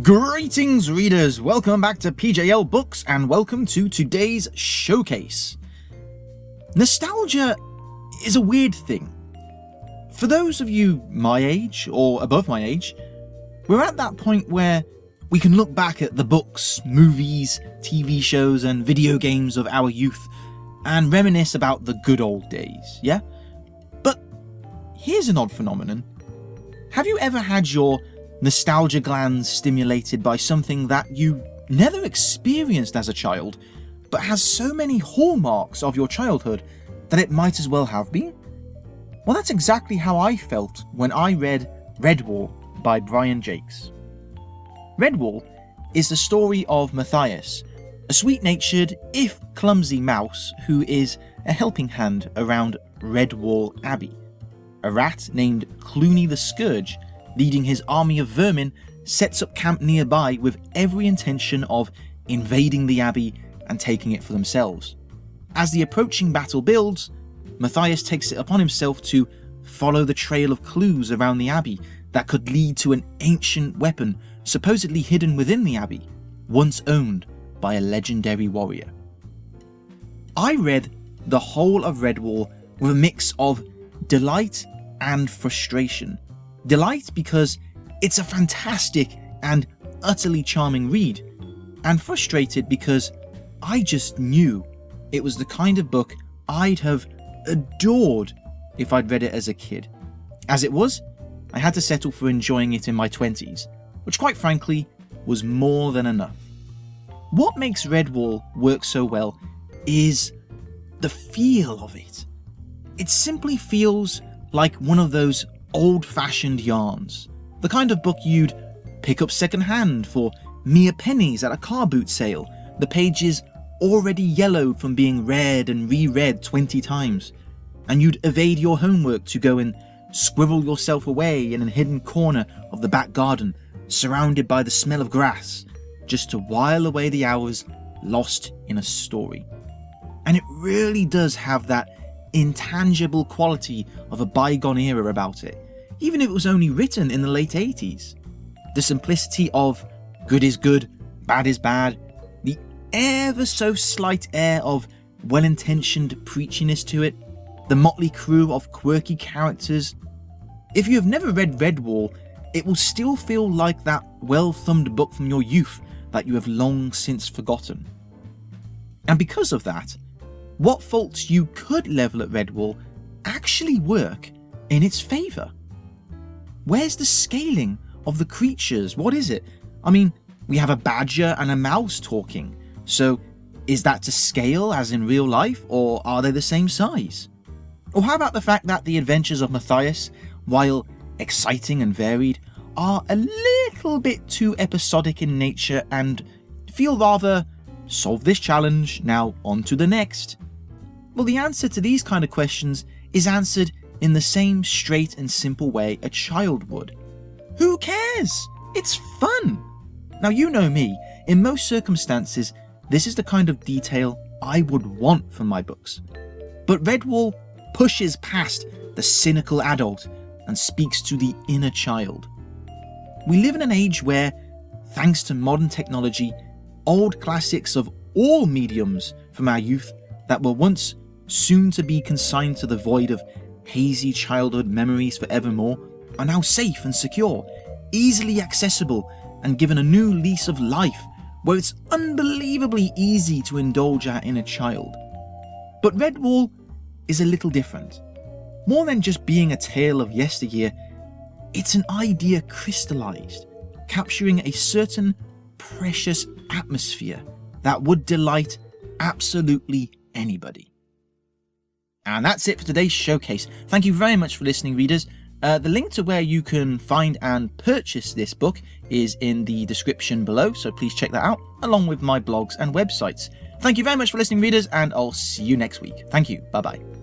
Greetings readers, welcome back to PJL Books and welcome to today's showcase. Nostalgia is a weird thing. For those of you my age or above my age, we're at that point where we can look back at the books, movies, TV shows and video games of our youth and reminisce about the good old days, yeah? But here's an odd phenomenon. Have you ever had your nostalgia glands stimulated by something that you never experienced as a child, but has so many hallmarks of your childhood that it might as well have been? Well, that's exactly how I felt when I read Redwall by Jacques. Redwall is the story of Matthias, a sweet-natured, if clumsy mouse who is a helping hand around Redwall Abbey. A rat named Clooney the Scourge, leading his army of vermin, sets up camp nearby with every intention of invading the abbey and taking it for themselves. As the approaching battle builds, Matthias takes it upon himself to follow the trail of clues around the abbey that could lead to an ancient weapon supposedly hidden within the abbey, once owned by a legendary warrior. I read the whole of Redwall with a mix of delight and frustration. Delight because it's a fantastic and utterly charming read, and frustrated because I just knew it was the kind of book I'd have adored if I'd read it as a kid. As it was, I had to settle for enjoying it in my 20s, which quite frankly was more than enough. What makes Redwall work so well is the feel of it. It simply feels like one of those old-fashioned yarns, the kind of book you'd pick up second-hand for mere pennies at a car boot sale, the pages already yellowed from being read and reread 20 times, and you'd evade your homework to go and squirrel yourself away in a hidden corner of the back garden, surrounded by the smell of grass, just to while away the hours lost in a story. And it really does have that intangible quality of a bygone era about it, even if it was only written in the late 80s. The simplicity of good is good, bad is bad, the ever so slight air of well-intentioned preachiness to it, the motley crew of quirky characters. If you have never read Redwall, it will still feel like that well-thumbed book from your youth that you have long since forgotten. And because of that, what faults you could level at Redwall actually work in its favour. Where's the scaling of the creatures? What is it? I mean, we have a badger and a mouse talking, so is that to scale as in real life, or are they the same size? Or how about the fact that the adventures of Matthias, while exciting and varied, are a little bit too episodic in nature and feel rather, solve this challenge, now on to the next? Well, the answer to these kind of questions is answered in the same straight and simple way a child would. Who cares? It's fun! Now, you know me, in most circumstances, this is the kind of detail I would want from my books. But Redwall pushes past the cynical adult and speaks to the inner child. We live in an age where, thanks to modern technology, old classics of all mediums from our youth that were once soon to be consigned to the void of hazy childhood memories forevermore are now safe and secure, easily accessible, and given a new lease of life where it's unbelievably easy to indulge our inner child. But Redwall is a little different. More than just being a tale of yesteryear, it's an idea crystallized, capturing a certain precious atmosphere that would delight absolutely anybody. And that's it for today's showcase. Thank you very much for listening, readers. The link to where you can find and purchase this book is in the description below, so please check that out, along with my blogs and websites. Thank you very much for listening, readers, and I'll see you next week. Thank you. Bye-bye.